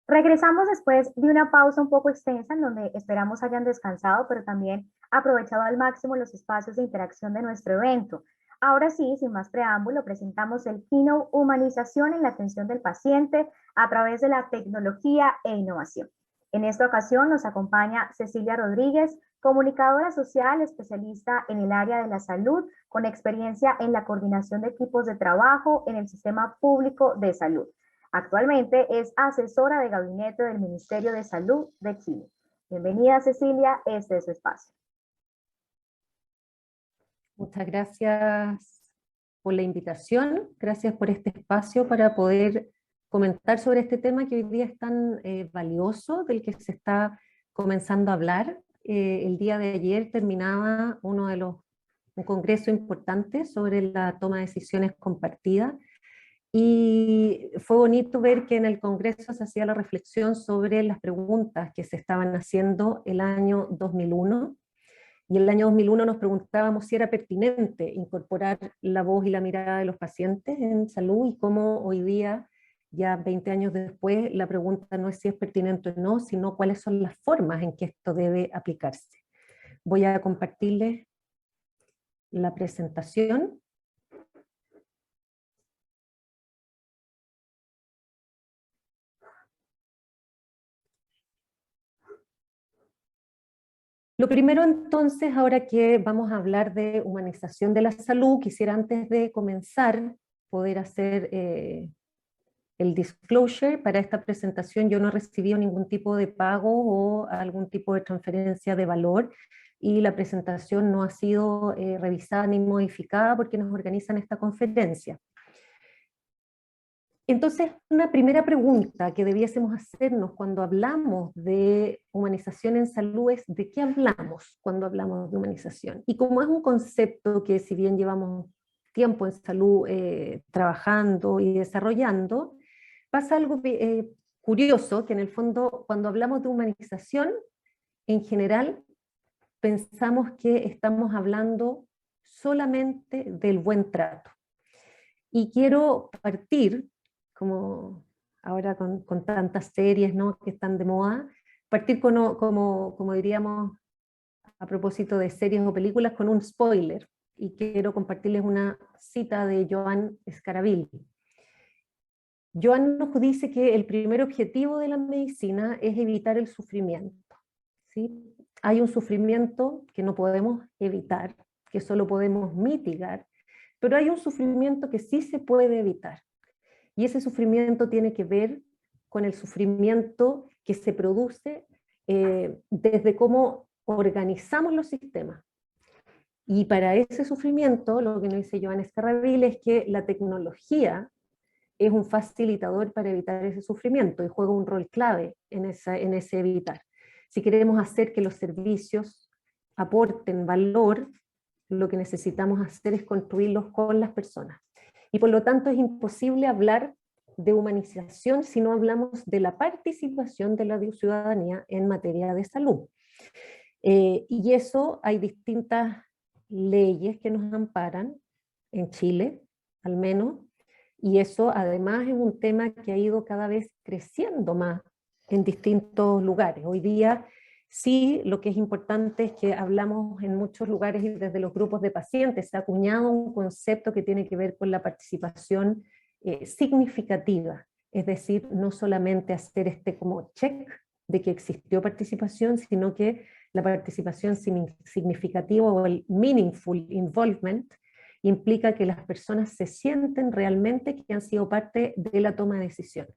Regresamos después de una pausa un poco extensa en donde esperamos hayan descansado, pero también aprovechado al máximo los espacios de interacción de nuestro evento. Ahora sí, sin más preámbulo, presentamos el keynote Humanización en la atención del paciente a través de la tecnología e innovación. En esta ocasión nos acompaña Cecilia Rodríguez, comunicadora social especialista en el área de la salud, con experiencia en la coordinación de equipos de trabajo en el sistema público de salud. Actualmente es asesora de gabinete del Ministerio de Salud de Chile. Bienvenida, Cecilia, este es su espacio. Muchas gracias por la invitación, gracias por este espacio para poder comentar sobre este tema que hoy día es tan valioso, del que se está comenzando a hablar. El día de ayer terminaba un congreso importante sobre la toma de decisiones compartidas, y fue bonito ver que en el Congreso se hacía la reflexión sobre las preguntas que se estaban haciendo el año 2001, y el año 2001 nos preguntábamos si era pertinente incorporar la voz y la mirada de los pacientes en salud, y cómo hoy día, ya 20 años después, la pregunta no es si es pertinente o no, sino cuáles son las formas en que esto debe aplicarse. Voy a compartirles la presentación. Lo primero entonces, ahora que vamos a hablar de humanización de la salud, quisiera antes de comenzar poder hacer el disclosure. Para esta presentación yo no he recibido ningún tipo de pago o algún tipo de transferencia de valor, y la presentación no ha sido revisada ni modificada porque nos organizan esta conferencia. Entonces, una primera pregunta que debiésemos hacernos cuando hablamos de humanización en salud es: ¿de qué hablamos cuando hablamos de humanización? Y como es un concepto que, si bien llevamos tiempo en salud trabajando y desarrollando, pasa algo curioso, que en el fondo cuando hablamos de humanización, en general pensamos que estamos hablando solamente del buen trato. Y quiero partir, como ahora con tantas series, ¿no?, que están de moda, partir como diríamos a propósito de series o películas, con un spoiler, y quiero compartirles una cita de Joan Scarabelli. Joan nos dice que el primer objetivo de la medicina es evitar el sufrimiento, ¿sí? Hay un sufrimiento que no podemos evitar, que solo podemos mitigar, pero hay un sufrimiento que sí se puede evitar. Y ese sufrimiento tiene que ver con el sufrimiento que se produce desde cómo organizamos los sistemas. Y para ese sufrimiento, lo que nos dice Joan Scarabelli es que la tecnología es un facilitador para evitar ese sufrimiento y juega un rol clave en ese evitar. Si queremos hacer que los servicios aporten valor, lo que necesitamos hacer es construirlos con las personas. Y por lo tanto es imposible hablar de humanización si no hablamos de la participación de la ciudadanía en materia de salud. Y eso, hay distintas leyes que nos amparan, en Chile al menos, y eso además es un tema que ha ido cada vez creciendo más en distintos lugares. Hoy día sí, lo que es importante es que hablamos en muchos lugares, y desde los grupos de pacientes se ha acuñado un concepto que tiene que ver con la participación significativa, es decir, no solamente hacer este como check de que existió participación, sino que la participación significativa, o el meaningful involvement, implica que las personas se sienten realmente que han sido parte de la toma de decisiones.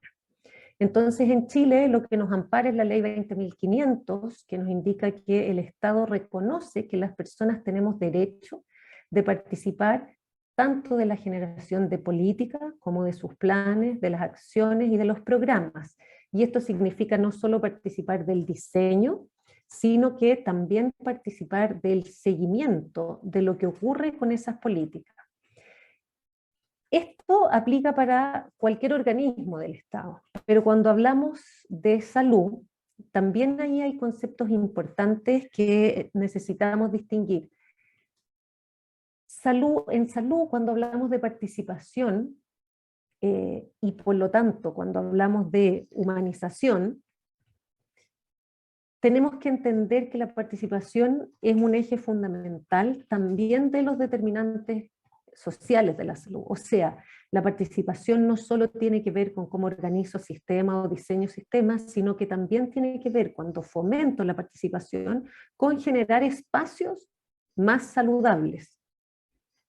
Entonces, en Chile lo que nos ampara es la ley 20.500, que nos indica que el Estado reconoce que las personas tenemos derecho de participar tanto de la generación de política como de sus planes, de las acciones y de los programas. Y esto significa no solo participar del diseño, sino que también participar del seguimiento de lo que ocurre con esas políticas. Esto aplica para cualquier organismo del Estado, pero cuando hablamos de salud, también ahí hay conceptos importantes que necesitamos distinguir. En salud, cuando hablamos de participación, y por lo tanto, cuando hablamos de humanización, tenemos que entender que la participación es un eje fundamental también de los determinantes sociales de la salud. O sea, la participación no solo tiene que ver con cómo organizo sistemas o diseño sistemas, sino que también tiene que ver, cuando fomento la participación, con generar espacios más saludables,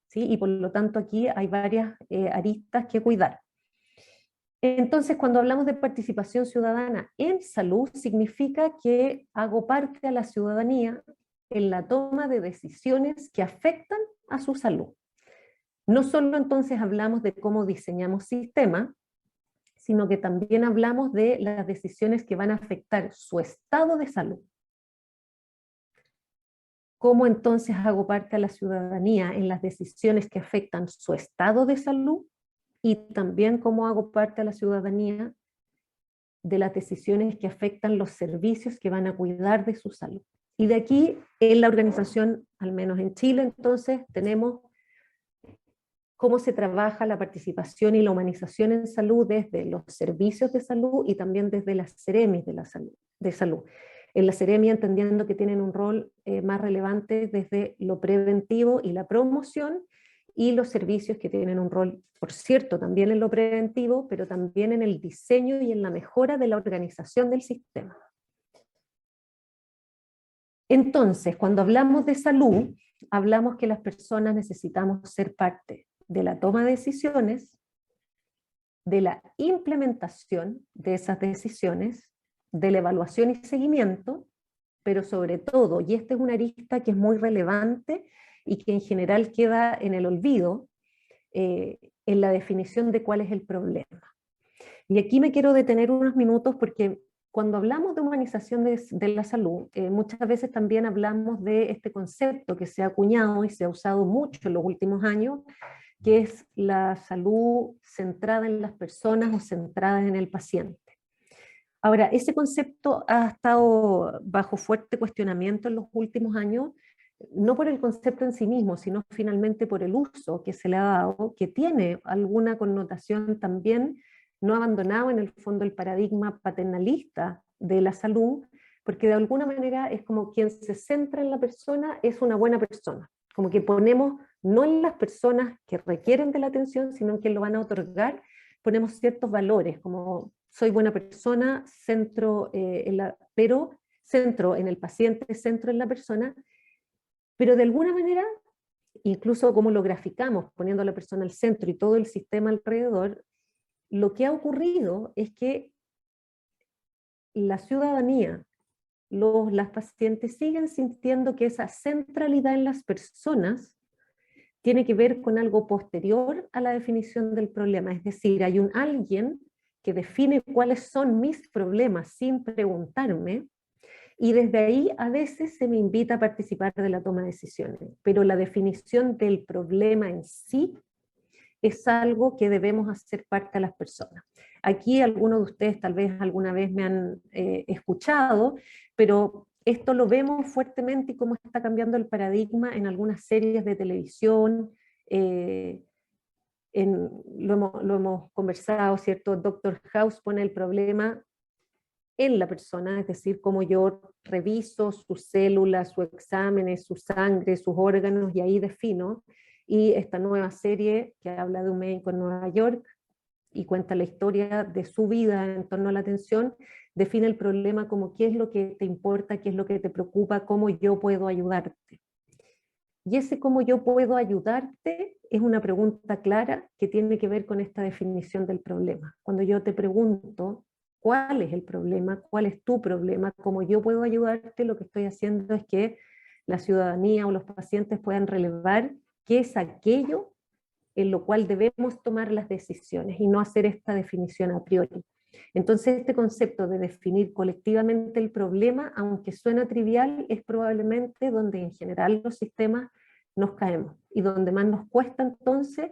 ¿sí? Y por lo tanto aquí hay varias aristas que cuidar. Entonces, cuando hablamos de participación ciudadana en salud, significa que hago parte a la ciudadanía en la toma de decisiones que afectan a su salud. No solo entonces hablamos de cómo diseñamos sistemas, sino que también hablamos de las decisiones que van a afectar su estado de salud. ¿Cómo entonces hago parte a la ciudadanía en las decisiones que afectan su estado de salud? Y también cómo hago parte a la ciudadanía de las decisiones que afectan los servicios que van a cuidar de su salud. Y de aquí, en la organización, al menos en Chile, entonces, tenemos cómo se trabaja la participación y la humanización en salud desde los servicios de salud y también desde las Ceremis de salud. En la Ceremi entendiendo que tienen un rol más relevante desde lo preventivo y la promoción, y los servicios que tienen un rol, por cierto, también en lo preventivo, pero también en el diseño y en la mejora de la organización del sistema. Entonces, cuando hablamos de salud, hablamos que las personas necesitamos ser parte de la toma de decisiones, de la implementación de esas decisiones, de la evaluación y seguimiento, pero sobre todo, y esta es una arista que es muy relevante y que en general queda en el olvido, en la definición de cuál es el problema. Y aquí me quiero detener unos minutos porque cuando hablamos de humanización de la salud, muchas veces también hablamos de este concepto que se ha acuñado y se ha usado mucho en los últimos años, que es la salud centrada en las personas o centrada en el paciente. Ahora, ese concepto ha estado bajo fuerte cuestionamiento en los últimos años, no por el concepto en sí mismo, sino finalmente por el uso que se le ha dado, que tiene alguna connotación también, no abandonado en el fondo el paradigma paternalista de la salud, porque de alguna manera es como quien se centra en la persona es una buena persona, como que ponemos no en las personas que requieren de la atención, sino en quien lo van a otorgar, ponemos ciertos valores, como soy buena persona, pero centro en el paciente, centro en la persona, pero de alguna manera, incluso como lo graficamos, poniendo a la persona al centro y todo el sistema alrededor, lo que ha ocurrido es que la ciudadanía, las pacientes siguen sintiendo que esa centralidad en las personas tiene que ver con algo posterior a la definición del problema, es decir, hay un alguien que define cuáles son mis problemas sin preguntarme, y desde ahí a veces se me invita a participar de la toma de decisiones, pero la definición del problema en sí es algo que debemos hacer parte a las personas. Aquí algunos de ustedes tal vez alguna vez me han escuchado, pero esto lo vemos fuertemente y cómo está cambiando el paradigma en algunas series de televisión, lo hemos conversado, ¿cierto? Doctor House pone el problema en la persona, es decir, cómo yo reviso sus células, sus exámenes, su sangre, sus órganos, y ahí defino. Y esta nueva serie que habla de un médico en Nueva York y cuenta la historia de su vida en torno a la atención, define el problema como qué es lo que te importa, qué es lo que te preocupa, cómo yo puedo ayudarte. Y ese cómo yo puedo ayudarte es una pregunta clara que tiene que ver con esta definición del problema. Cuando yo te pregunto cuál es el problema, cuál es tu problema, cómo yo puedo ayudarte, lo que estoy haciendo es que la ciudadanía o los pacientes puedan relevar qué es aquello en lo cual debemos tomar las decisiones y no hacer esta definición a priori. Entonces este concepto de definir colectivamente el problema, aunque suena trivial, es probablemente donde en general los sistemas nos caemos y donde más nos cuesta entonces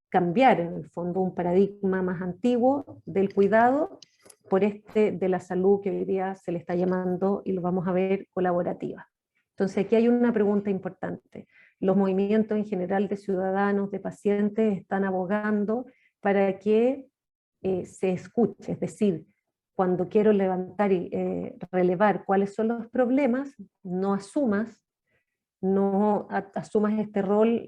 cambiar en el fondo un paradigma más antiguo del cuidado por este de la salud que hoy día se le está llamando, y lo vamos a ver, colaborativa. Entonces aquí hay una pregunta importante. Los movimientos en general de ciudadanos, de pacientes, están abogando para que se escuche, es decir, cuando quiero levantar y relevar cuáles son los problemas, no asumas este rol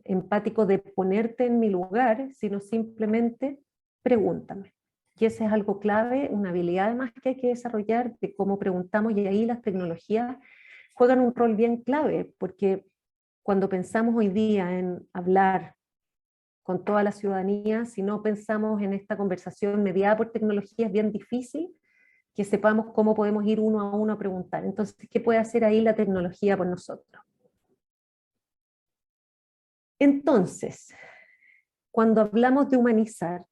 empático de ponerte en mi lugar, sino simplemente pregúntame. Y ese es algo clave, una habilidad además que hay que desarrollar de cómo preguntamos, y ahí las tecnologías juegan un rol bien clave, porque cuando pensamos hoy día en hablar con toda la ciudadanía, si no pensamos en esta conversación mediada por tecnología, es bien difícil que sepamos cómo podemos ir uno a uno a preguntar. Entonces, ¿qué puede hacer ahí la tecnología por nosotros? Entonces, cuando hablamos de humanizar,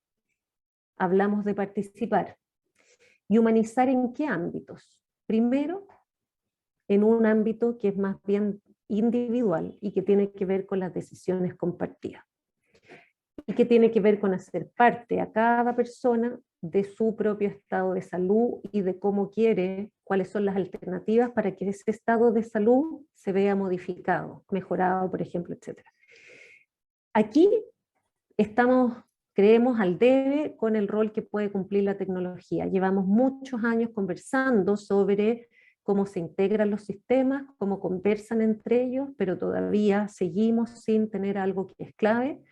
hablamos de participar. ¿Y humanizar en qué ámbitos? Primero, en un ámbito que es más bien individual y que tiene que ver con las decisiones compartidas. Y que tiene que ver con hacer parte a cada persona de su propio estado de salud y de cómo quiere, cuáles son las alternativas para que ese estado de salud se vea modificado, mejorado, por ejemplo, etc. Aquí creemos al debe con el rol que puede cumplir la tecnología. Llevamos muchos años conversando sobre cómo se integran los sistemas, cómo conversan entre ellos, pero todavía seguimos sin tener algo que es clave.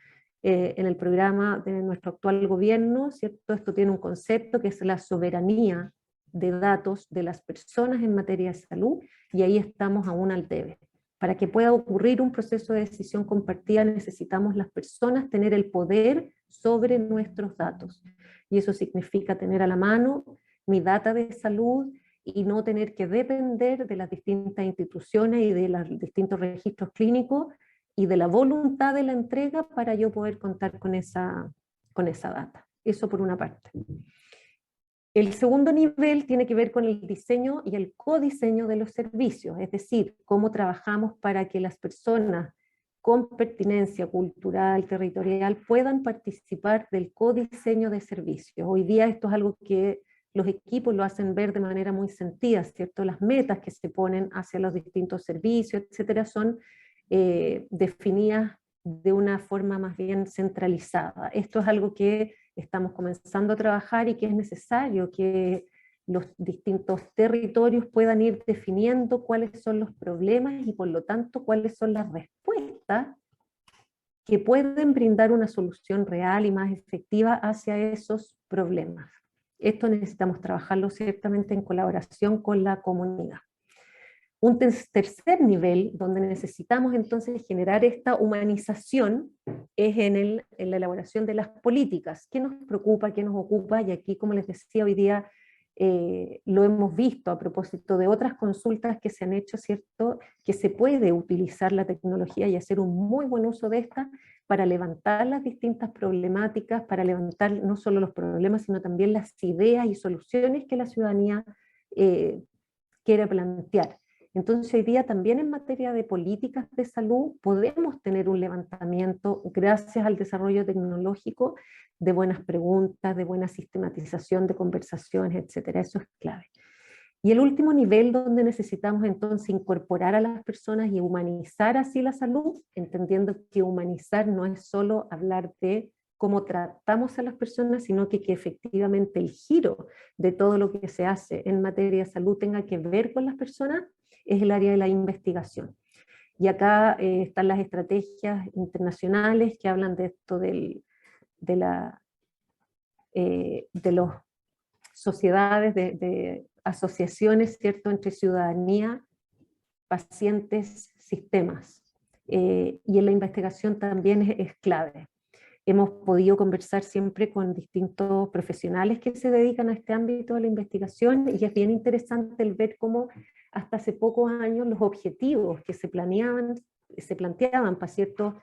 En el programa de nuestro actual gobierno, ¿cierto? Esto tiene un concepto que es la soberanía de datos de las personas en materia de salud, y ahí estamos aún al debe. Para que pueda ocurrir un proceso de decisión compartida necesitamos las personas tener el poder sobre nuestros datos. Y eso significa tener a la mano mi data de salud y no tener que depender de las distintas instituciones y de los distintos registros clínicos y de la voluntad de la entrega para yo poder contar con esa data. Eso por una parte. El segundo nivel tiene que ver con el diseño y el codiseño de los servicios, es decir, cómo trabajamos para que las personas con pertinencia cultural, territorial, puedan participar del codiseño de servicios. Hoy día esto es algo que los equipos lo hacen ver de manera muy sentida, ¿cierto? Las metas que se ponen hacia los distintos servicios, etcétera, son definidas de una forma más bien centralizada. Esto es algo que estamos comenzando a trabajar y que es necesario que los distintos territorios puedan ir definiendo cuáles son los problemas y por lo tanto cuáles son las respuestas que pueden brindar una solución real y más efectiva hacia esos problemas. Esto necesitamos trabajarlo ciertamente en colaboración con la comunidad. Un tercer nivel donde necesitamos entonces generar esta humanización es en la elaboración de las políticas. ¿Qué nos preocupa, qué nos ocupa? Y aquí, como les decía, hoy día lo hemos visto a propósito de otras consultas que se han hecho, ¿cierto? Que se puede utilizar la tecnología y hacer un muy buen uso de esta para levantar las distintas problemáticas, para levantar no solo los problemas, sino también las ideas y soluciones que la ciudadanía quiere plantear. Entonces hoy día también en materia de políticas de salud podemos tener un levantamiento gracias al desarrollo tecnológico de buenas preguntas, de buena sistematización de conversaciones, etcétera. Eso es clave. Y el último nivel donde necesitamos entonces incorporar a las personas y humanizar así la salud, entendiendo que humanizar no es solo hablar de cómo tratamos a las personas, sino que efectivamente el giro de todo lo que se hace en materia de salud tenga que ver con las personas, es el área de la investigación. Y acá están las estrategias internacionales que hablan de esto de las sociedades, de asociaciones, ¿cierto?, entre ciudadanía, pacientes, sistemas. Y en la investigación también es clave. Hemos podido conversar siempre con distintos profesionales que se dedican a este ámbito de la investigación y es bien interesante el ver cómo hasta hace pocos años los objetivos que se planteaban para ciertas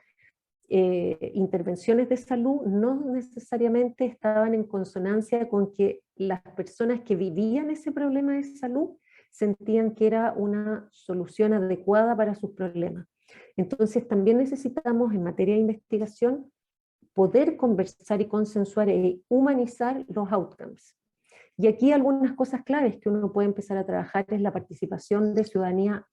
intervenciones de salud no necesariamente estaban en consonancia con que las personas que vivían ese problema de salud sentían que era una solución adecuada para sus problemas. Entonces también necesitamos en materia de investigación poder conversar y consensuar e humanizar los outcomes. Y aquí algunas cosas claves que uno puede empezar a trabajar es la participación de ciudadanía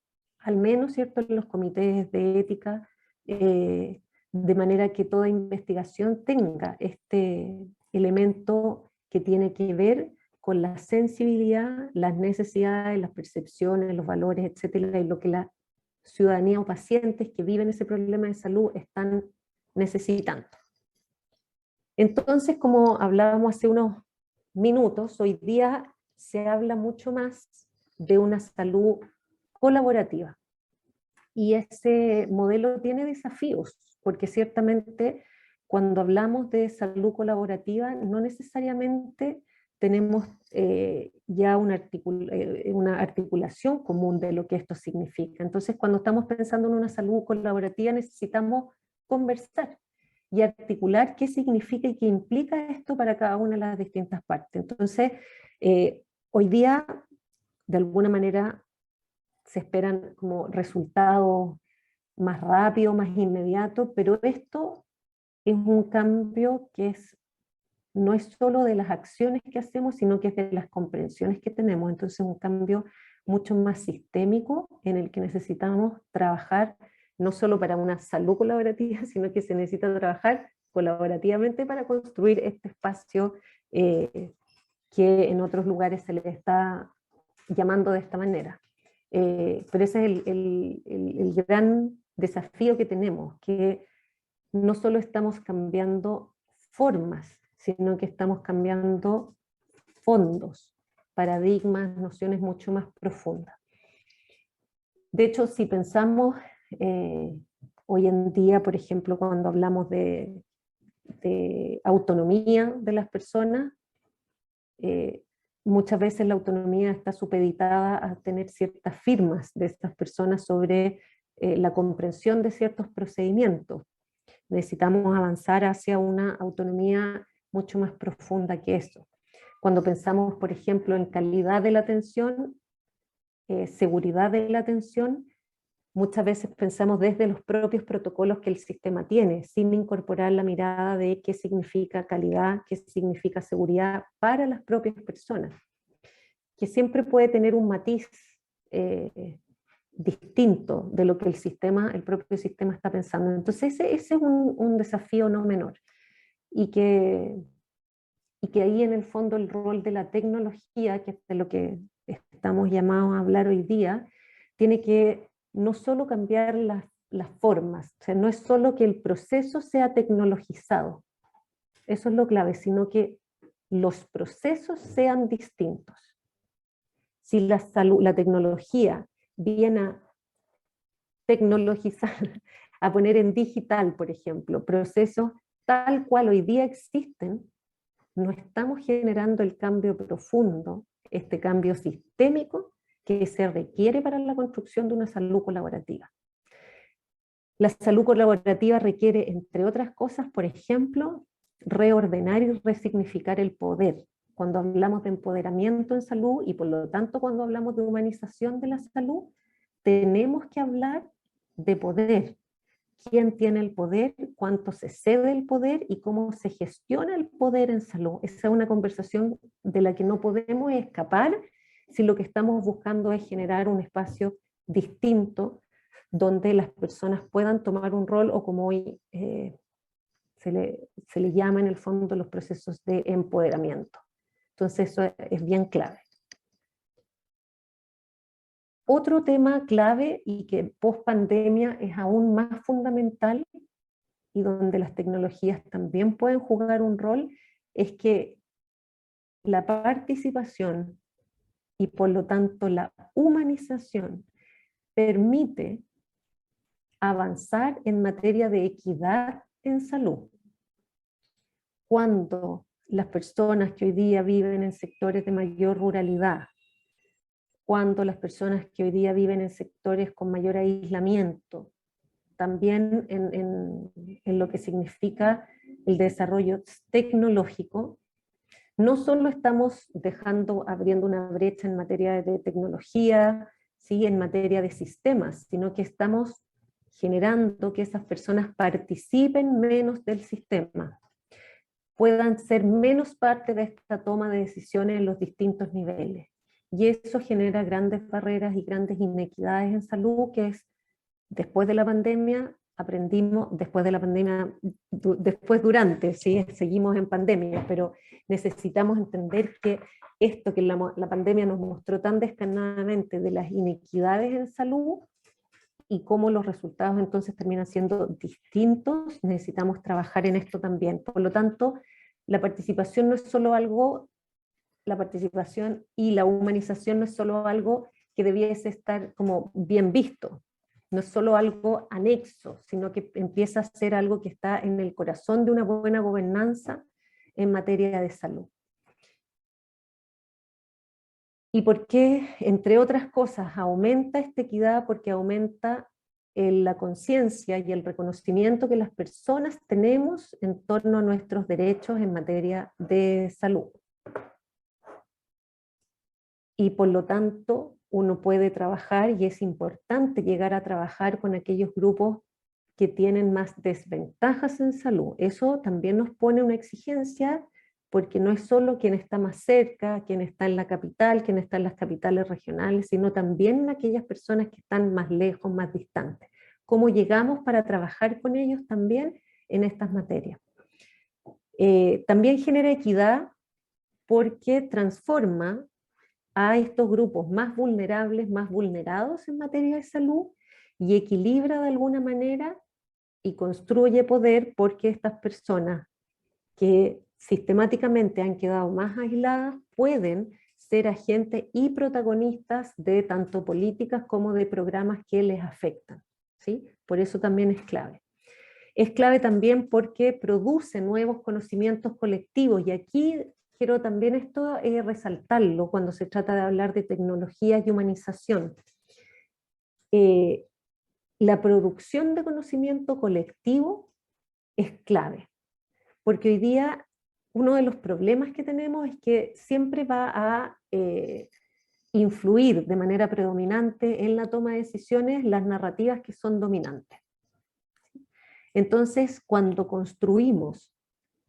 al menos, ¿cierto?, en los comités de ética, de manera que toda investigación tenga este elemento que tiene que ver con la sensibilidad, las necesidades, las percepciones, los valores, etcétera, y lo que la ciudadanía o pacientes que viven ese problema de salud están necesitando. Entonces, como hablábamos hace unos minutos, hoy día se habla mucho más de una salud colaborativa. Y ese modelo tiene desafíos, porque ciertamente cuando hablamos de salud colaborativa no necesariamente tenemos ya una articulación común de lo que esto significa. Entonces, cuando estamos pensando en una salud colaborativa necesitamos conversar y articular qué significa y qué implica esto para cada una de las distintas partes. Entonces, hoy día, de alguna manera, se esperan como resultados más rápidos, más inmediatos, pero esto es un cambio que no es solo de las acciones que hacemos, sino que es de las comprensiones que tenemos. Entonces, un cambio mucho más sistémico en el que necesitamos trabajar no solo para una salud colaborativa, sino que se necesita trabajar colaborativamente para construir este espacio que en otros lugares se le está llamando de esta manera. Pero ese es el gran desafío que tenemos, que no solo estamos cambiando formas, sino que estamos cambiando fondos, paradigmas, nociones mucho más profundas. De hecho, si pensamos hoy en día, por ejemplo, cuando hablamos de autonomía de las personas, muchas veces la autonomía está supeditada a tener ciertas firmas de estas personas sobre la comprensión de ciertos procedimientos. Necesitamos avanzar hacia una autonomía mucho más profunda que eso. Cuando pensamos, por ejemplo, en calidad de la atención, seguridad de la atención, muchas veces pensamos desde los propios protocolos que el sistema tiene, sin incorporar la mirada de qué significa calidad, qué significa seguridad para las propias personas, que siempre puede tener un matiz distinto de lo que el propio sistema está pensando. Entonces ese es un desafío no menor, y que ahí en el fondo el rol de la tecnología, que es de lo que estamos llamados a hablar hoy día, tiene que no solo cambiar las formas, o sea, no es solo que el proceso sea tecnologizado, eso es lo clave, sino que los procesos sean distintos. Si la tecnología viene a tecnologizar, a poner en digital, por ejemplo, procesos tal cual hoy día existen, no estamos generando el cambio profundo, este cambio sistémico que se requiere para la construcción de una salud colaborativa. La salud colaborativa requiere, entre otras cosas, por ejemplo, reordenar y resignificar el poder. Cuando hablamos de empoderamiento en salud y por lo tanto cuando hablamos de humanización de la salud, tenemos que hablar de poder. ¿Quién tiene el poder? ¿Cuánto se cede el poder? ¿Y cómo se gestiona el poder en salud? Esa es una conversación de la que no podemos escapar si lo que estamos buscando es generar un espacio distinto donde las personas puedan tomar un rol, o como hoy se le llama en el fondo los procesos de empoderamiento. Entonces eso es bien clave. Otro tema clave y que post pandemia es aún más fundamental y donde las tecnologías también pueden jugar un rol, es que la participación y por lo tanto la humanización permite avanzar en materia de equidad en salud. Cuando las personas que hoy día viven en sectores de mayor ruralidad, cuando las personas que hoy día viven en sectores con mayor aislamiento, también en lo que significa el desarrollo tecnológico, no solo estamos abriendo una brecha en materia de tecnología, ¿sí?, en materia de sistemas, sino que estamos generando que esas personas participen menos del sistema, puedan ser menos parte de esta toma de decisiones en los distintos niveles. y eso genera grandes barreras y grandes inequidades en salud, que es, después de la pandemia, aprendimos, después de la pandemia, después durante, ¿sí? Seguimos en pandemia, pero necesitamos entender que esto que la pandemia nos mostró tan descarnadamente de las inequidades en salud, y cómo los resultados entonces terminan siendo distintos, necesitamos trabajar en esto también. Por lo tanto, la participación no es solo algo, la participación y la humanización no es solo algo que debiese estar como bien visto, no es solo algo anexo, sino que empieza a ser algo que está en el corazón de una buena gobernanza en materia de salud. ¿Y por qué, entre otras cosas, aumenta esta equidad? Porque aumenta la conciencia y el reconocimiento que las personas tenemos en torno a nuestros derechos en materia de salud. Y por lo tanto, uno puede trabajar, y es importante llegar a trabajar con aquellos grupos que tienen más desventajas en salud. Eso también nos pone una exigencia, porque no es solo quien está más cerca, quien está en la capital, quien está en las capitales regionales, sino también aquellas personas que están más lejos, más distantes. ¿Cómo llegamos para trabajar con ellos también en estas materias? También genera equidad porque transforma a estos grupos más vulnerables, más vulnerados en materia de salud, y equilibra de alguna manera y construye poder, porque estas personas que sistemáticamente han quedado más aisladas pueden ser agentes y protagonistas de tanto políticas como de programas que les afectan, ¿sí? Por eso también es clave. Es clave también porque produce nuevos conocimientos colectivos, y aquí quiero también esto resaltarlo cuando se trata de hablar de tecnología y humanización. La producción de conocimiento colectivo es clave, porque hoy día uno de los problemas que tenemos es que siempre va a influir de manera predominante en la toma de decisiones las narrativas que son dominantes. Entonces, cuando construimos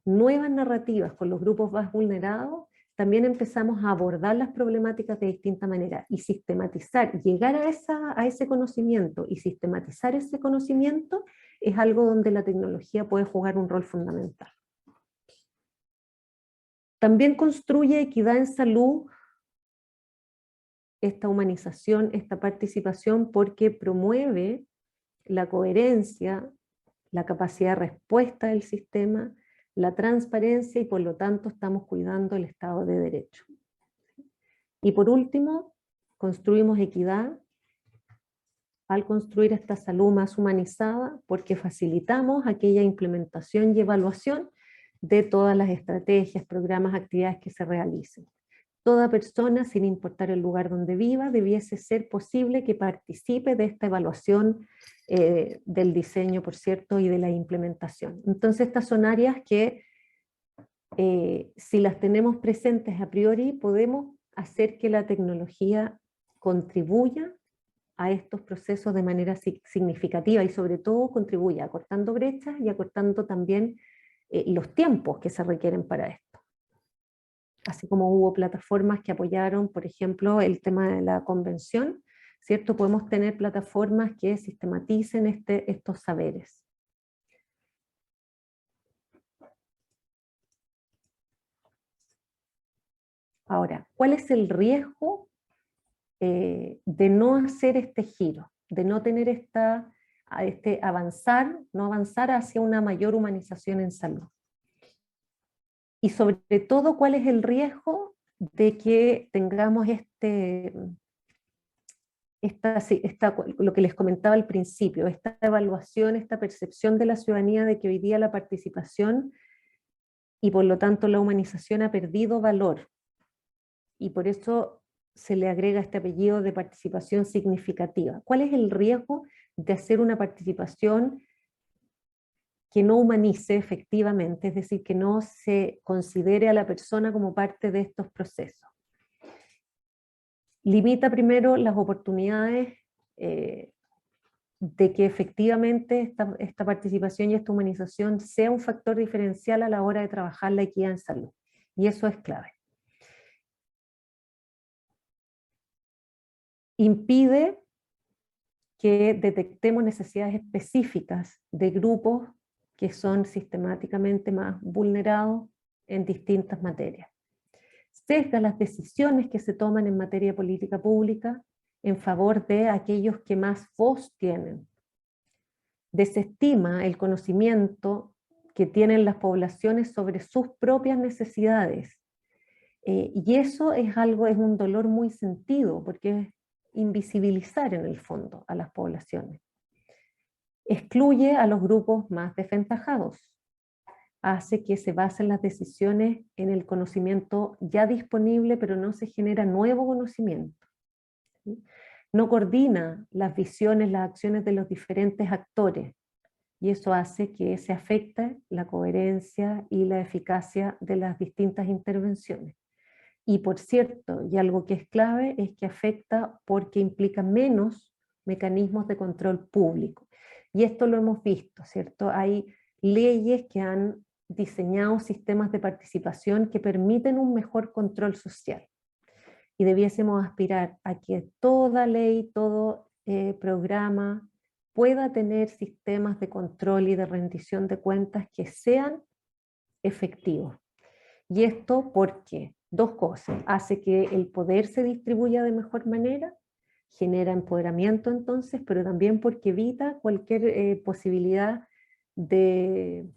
nuevas narrativas con los grupos más vulnerados, también empezamos a abordar las problemáticas de distinta manera y sistematizar, llegar a ese conocimiento y sistematizar ese conocimiento es algo donde la tecnología puede jugar un rol fundamental. También construye equidad en salud esta humanización, esta participación, porque promueve la coherencia, la capacidad de respuesta del sistema, la transparencia, y por lo tanto estamos cuidando el Estado de Derecho. Y por último, construimos equidad al construir esta salud más humanizada, porque facilitamos aquella implementación y evaluación de todas las estrategias, programas, actividades que se realicen. Toda persona, sin importar el lugar donde viva, debiese ser posible que participe de esta evaluación del diseño, por cierto, y de la implementación. Entonces, estas son áreas que, si las tenemos presentes a priori, podemos hacer que la tecnología contribuya a estos procesos de manera significativa, y sobre todo contribuya acortando brechas y acortando también los tiempos que se requieren para esto. Así como hubo plataformas que apoyaron, por ejemplo, el tema de la convención, ¿cierto? Podemos tener plataformas que sistematicen estos saberes. Ahora, ¿cuál es el riesgo de no hacer este giro? De no tener no avanzar hacia una mayor humanización en salud. Y sobre todo, ¿cuál es el riesgo de que tengamos lo que les comentaba al principio, esta evaluación, esta percepción de la ciudadanía de que hoy día la participación y por lo tanto la humanización ha perdido valor? Y por eso se le agrega este apellido de participación significativa. ¿Cuál es el riesgo de hacer una participación que no humanice efectivamente, es decir, que no se considere a la persona como parte de estos procesos? Limita primero las oportunidades de que efectivamente esta participación y esta humanización sea un factor diferencial a la hora de trabajar la equidad en salud. Y eso es clave. impide que detectemos necesidades específicas de grupos que son sistemáticamente más vulnerados en distintas materias. Sesga las decisiones que se toman en materia de política pública en favor de aquellos que más voz tienen. Desestima el conocimiento que tienen las poblaciones sobre sus propias necesidades. Y eso es un dolor muy sentido, porque es invisibilizar en el fondo a las poblaciones. Excluye a los grupos más desventajados. Hace que se basen las decisiones en el conocimiento ya disponible, pero no se genera nuevo conocimiento. ¿Sí? No coordina las visiones, las acciones de los diferentes actores, y eso hace que se afecte la coherencia y la eficacia de las distintas intervenciones. Y por cierto, y algo que es clave, es que afecta porque implica menos mecanismos de control público. Y esto lo hemos visto, ¿cierto? Hay leyes que han diseñado sistemas de participación que permiten un mejor control social. Y debiésemos aspirar a que toda ley, todo programa pueda tener sistemas de control y de rendición de cuentas que sean efectivos. Y esto porque dos cosas: hace que el poder se distribuya de mejor manera, genera empoderamiento entonces, pero también porque evita cualquier posibilidad de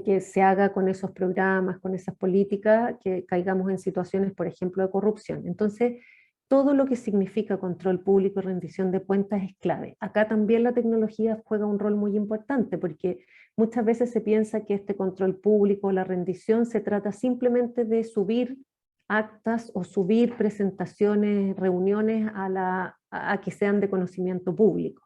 que se haga con esos programas, con esas políticas, que caigamos en situaciones, por ejemplo, de corrupción. Entonces, todo lo que significa control público y rendición de cuentas es clave. Acá también la tecnología juega un rol muy importante, porque muchas veces se piensa que este control público, la rendición, se trata simplemente de subir actas o subir presentaciones, reuniones a que sean de conocimiento público.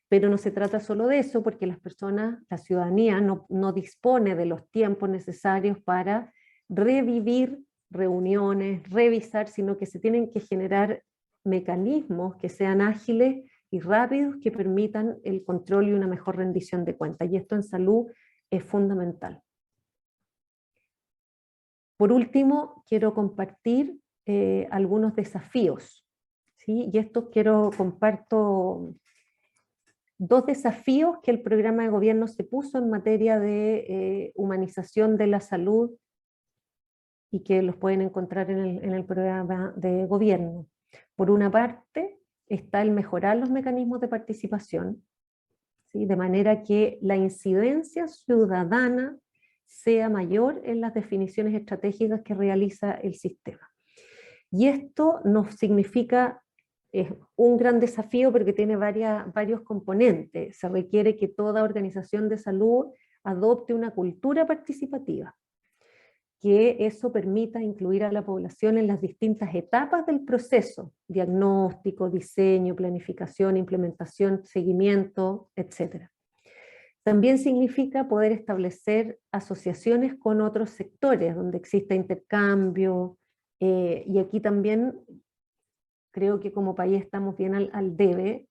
Pero no se trata solo de eso, porque las personas, la ciudadanía, no dispone de los tiempos necesarios para revivir reuniones, revisar, sino que se tienen que generar mecanismos que sean ágiles y rápidos, que permitan el control y una mejor rendición de cuentas. Y esto en salud es fundamental. Por último, quiero compartir algunos desafíos, ¿sí? Y esto comparto dos desafíos que el programa de gobierno se puso en materia de humanización de la salud, y que los pueden encontrar en el programa de gobierno. Por una parte, está el mejorar los mecanismos de participación, ¿sí? De manera que la incidencia ciudadana sea mayor en las definiciones estratégicas que realiza el sistema. Y esto nos significa, es un gran desafío, pero que tiene varios componentes. Se requiere que toda organización de salud adopte una cultura participativa, que eso permita incluir a la población en las distintas etapas del proceso: diagnóstico, diseño, planificación, implementación, seguimiento, etc. También significa poder establecer asociaciones con otros sectores, donde exista intercambio, y aquí también creo que como país estamos bien al debe.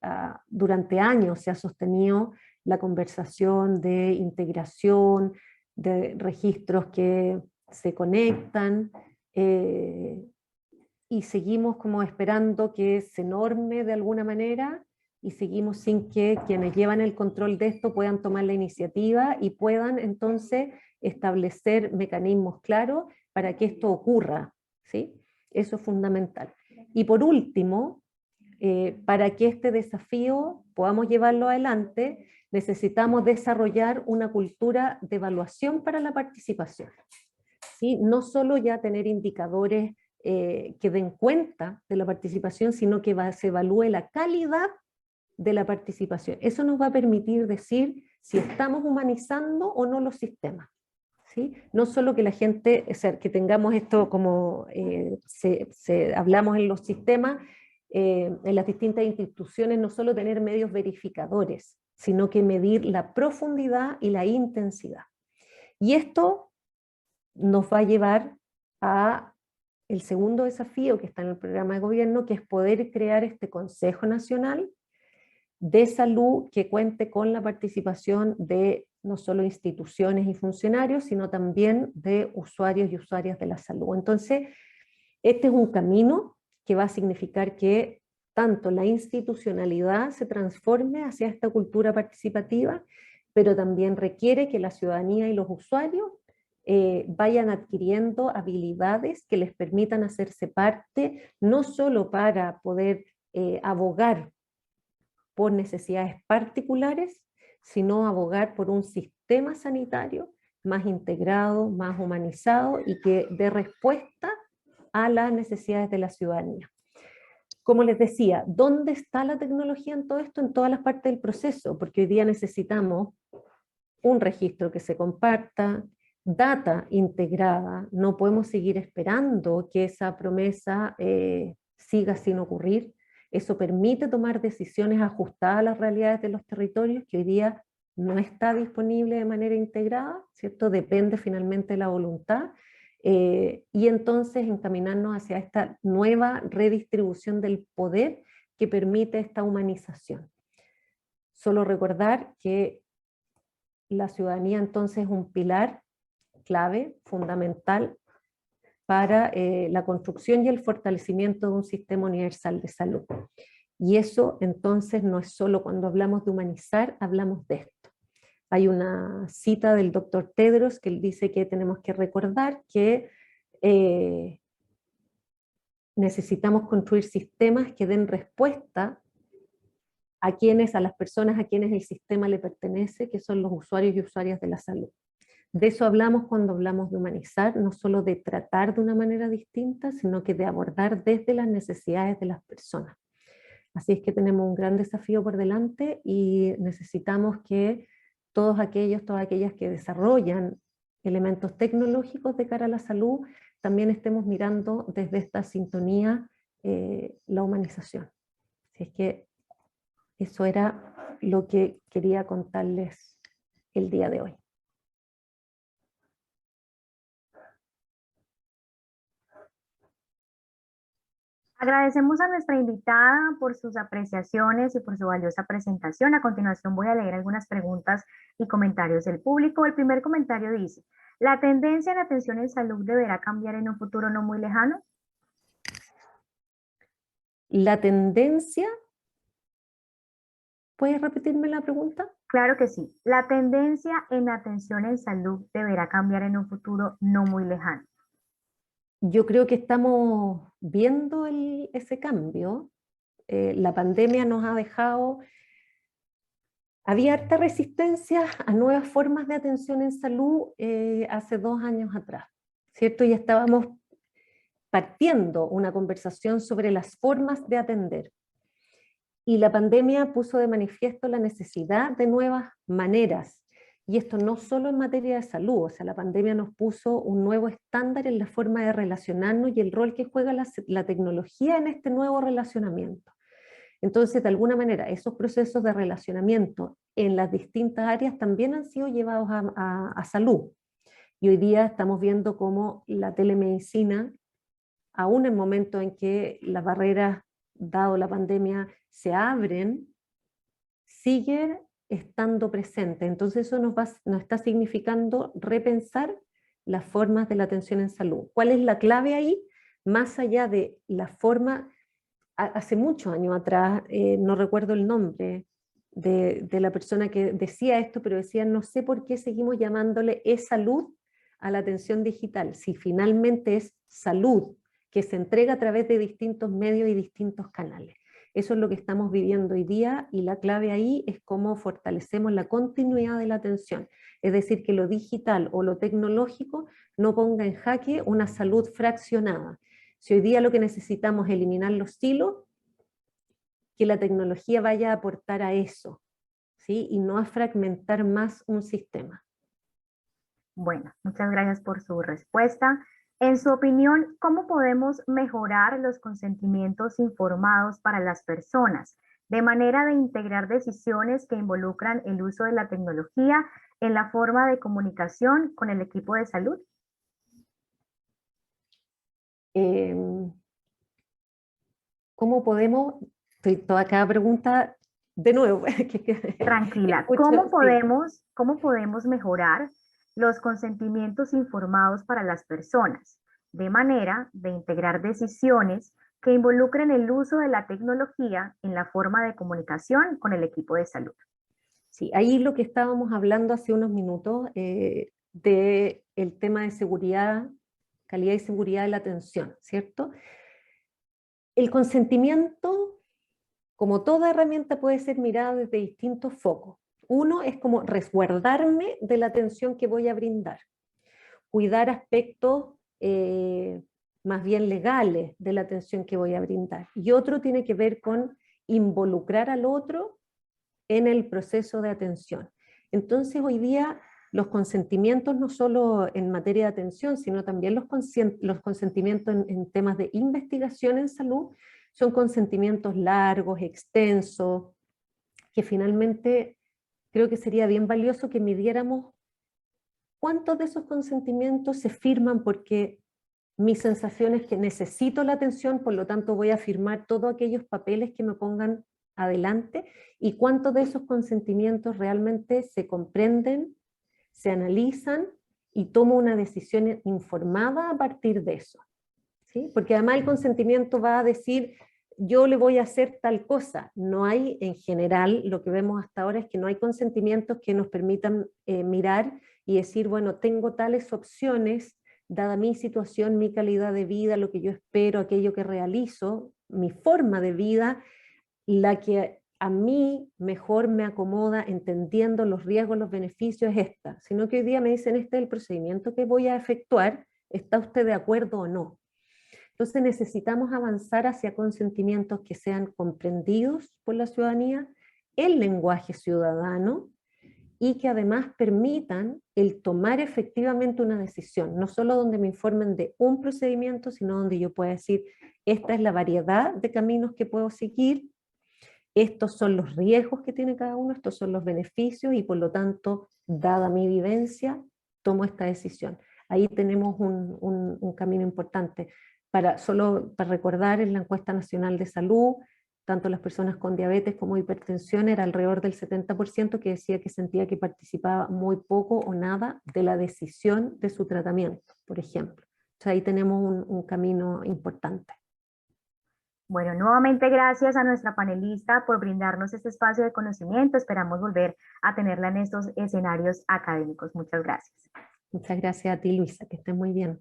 Durante años se ha sostenido la conversación de integración, de registros que se conectan, y seguimos como esperando que se norme de alguna manera, y seguimos sin que quienes llevan el control de esto puedan tomar la iniciativa y puedan entonces establecer mecanismos claros para que esto ocurra, ¿sí? Eso es fundamental. Y por último, para que este desafío podamos llevarlo adelante, necesitamos desarrollar una cultura de evaluación para la participación, ¿sí? No solo ya tener indicadores que den cuenta de la participación, sino que se evalúe la calidad de la participación. Eso nos va a permitir decir si estamos humanizando o no los sistemas, ¿sí? No solo que la gente, o sea, que tengamos esto como hablamos en los sistemas, en las distintas instituciones, no solo tener medios verificadores, sino que medir la profundidad y la intensidad. Y esto nos va a llevar a el segundo desafío que está en el programa de gobierno, que es poder crear este Consejo Nacional de Salud que cuente con la participación de no solo instituciones y funcionarios, sino también de usuarios y usuarias de la salud. Entonces, este es un camino que va a significar que tanto la institucionalidad se transforme hacia esta cultura participativa, pero también requiere que la ciudadanía y los usuarios vayan adquiriendo habilidades que les permitan hacerse parte, no solo para poder abogar por necesidades particulares, sino abogar por un sistema sanitario más integrado, más humanizado y que dé respuesta a las necesidades de la ciudadanía. Como les decía, ¿dónde está la tecnología en todo esto? En todas las partes del proceso, porque hoy día necesitamos un registro que se comparta, data integrada, no podemos seguir esperando que esa promesa siga sin ocurrir. Eso permite tomar decisiones ajustadas a las realidades de los territorios, que hoy día no está disponible de manera integrada, ¿cierto? Depende finalmente de la voluntad, y entonces encaminarnos hacia esta nueva redistribución del poder que permite esta humanización. Solo recordar que la ciudadanía entonces es un pilar clave, fundamental, para la construcción y el fortalecimiento de un sistema universal de salud. Y eso entonces no es solo cuando hablamos de humanizar, hablamos de esto. Hay una cita del doctor Tedros que él dice que tenemos que recordar que necesitamos construir sistemas que den respuesta a las personas a quienes el sistema le pertenece, que son los usuarios y usuarias de la salud. De eso hablamos cuando hablamos de humanizar, no solo de tratar de una manera distinta, sino que de abordar desde las necesidades de las personas. Así es que tenemos un gran desafío por delante y necesitamos que todas aquellas que desarrollan elementos tecnológicos de cara a la salud, también estemos mirando desde esta sintonía la humanización. Así es que eso era lo que quería contarles el día de hoy. Agradecemos a nuestra invitada por sus apreciaciones y por su valiosa presentación. A continuación voy a leer algunas preguntas y comentarios del público. El primer comentario dice, ¿la tendencia en atención en salud deberá cambiar en un futuro no muy lejano? La tendencia, ¿puedes repetirme la pregunta? Claro que sí. ¿La tendencia en atención en salud deberá cambiar en un futuro no muy lejano? Yo creo que estamos viendo ese cambio. La pandemia nos ha dejado, había harta resistencia a nuevas formas de atención en salud hace 2 años atrás, ¿cierto? Ya estábamos partiendo una conversación sobre las formas de atender. Y la pandemia puso de manifiesto la necesidad de nuevas maneras. Y esto no solo en materia de salud, o sea, la pandemia nos puso un nuevo estándar en la forma de relacionarnos y el rol que juega la tecnología en este nuevo relacionamiento. Entonces, de alguna manera, esos procesos de relacionamiento en las distintas áreas también han sido llevados a salud. Y hoy día estamos viendo cómo la telemedicina, aún en momentos en que las barreras, dado la pandemia, se abren, sigue estando presente. Entonces eso nos está significando repensar las formas de la atención en salud. ¿Cuál es la clave ahí? Más allá de la forma, hace muchos años atrás, no recuerdo el nombre de la persona que decía esto, pero decía, no sé por qué seguimos llamándole e-salud a la atención digital, si finalmente es salud, que se entrega a través de distintos medios y distintos canales. Eso es lo que estamos viviendo hoy día y la clave ahí es cómo fortalecemos la continuidad de la atención. Es decir, que lo digital o lo tecnológico no ponga en jaque una salud fraccionada. Si hoy día lo que necesitamos es eliminar los silos, que la tecnología vaya a aportar a eso, ¿sí? Y no a fragmentar más un sistema. Bueno, muchas gracias por su respuesta. En su opinión, ¿cómo podemos mejorar los consentimientos informados para las personas de manera de integrar decisiones que involucran el uso de la tecnología en la forma de comunicación con el equipo de salud? ¿Cómo podemos? Estoy toda cada pregunta de nuevo. Tranquila, ¿cómo podemos mejorar los consentimientos informados para las personas de manera de integrar decisiones que involucren el uso de la tecnología en la forma de comunicación con el equipo de salud. Sí, ahí lo que estábamos hablando hace unos minutos del tema de seguridad, calidad y seguridad de la atención, ¿cierto? El consentimiento, como toda herramienta, puede ser mirada desde distintos focos. Uno es como resguardarme de la atención que voy a brindar, cuidar aspectos más bien legales de la atención que voy a brindar. Y otro tiene que ver con involucrar al otro en el proceso de atención. Entonces hoy día los consentimientos no solo en materia de atención, sino también los consentimientos en temas de investigación en salud, son consentimientos largos, extensos, que finalmente creo que sería bien valioso que midiéramos cuántos de esos consentimientos se firman porque mi sensación es que necesito la atención, por lo tanto voy a firmar todos aquellos papeles que me pongan adelante, y cuántos de esos consentimientos realmente se comprenden, se analizan y tomo una decisión informada a partir de eso. ¿Sí? Porque además el consentimiento va a decir, yo le voy a hacer tal cosa. No hay, en general, lo que vemos hasta ahora es que no hay consentimientos que nos permitan mirar y decir, bueno, tengo tales opciones, dada mi situación, mi calidad de vida, lo que yo espero, aquello que realizo, mi forma de vida, la que a mí mejor me acomoda, entendiendo los riesgos, los beneficios, es esta. Sino que hoy día me dicen, este es el procedimiento que voy a efectuar, ¿está usted de acuerdo o no? Entonces necesitamos avanzar hacia consentimientos que sean comprendidos por la ciudadanía, el lenguaje ciudadano, y que además permitan el tomar efectivamente una decisión, no solo donde me informen de un procedimiento, sino donde yo pueda decir, esta es la variedad de caminos que puedo seguir, estos son los riesgos que tiene cada uno, estos son los beneficios, y por lo tanto, dada mi vivencia, tomo esta decisión. Ahí tenemos un camino importante. Solo para recordar, en la encuesta nacional de salud, tanto las personas con diabetes como hipertensión, era alrededor del 70% que decía que sentía que participaba muy poco o nada de la decisión de su tratamiento, por ejemplo. Entonces ahí tenemos un camino importante. Bueno, nuevamente gracias a nuestra panelista por brindarnos este espacio de conocimiento. Esperamos volver a tenerla en estos escenarios académicos. Muchas gracias. Muchas gracias a ti, Luisa, que estés muy bien.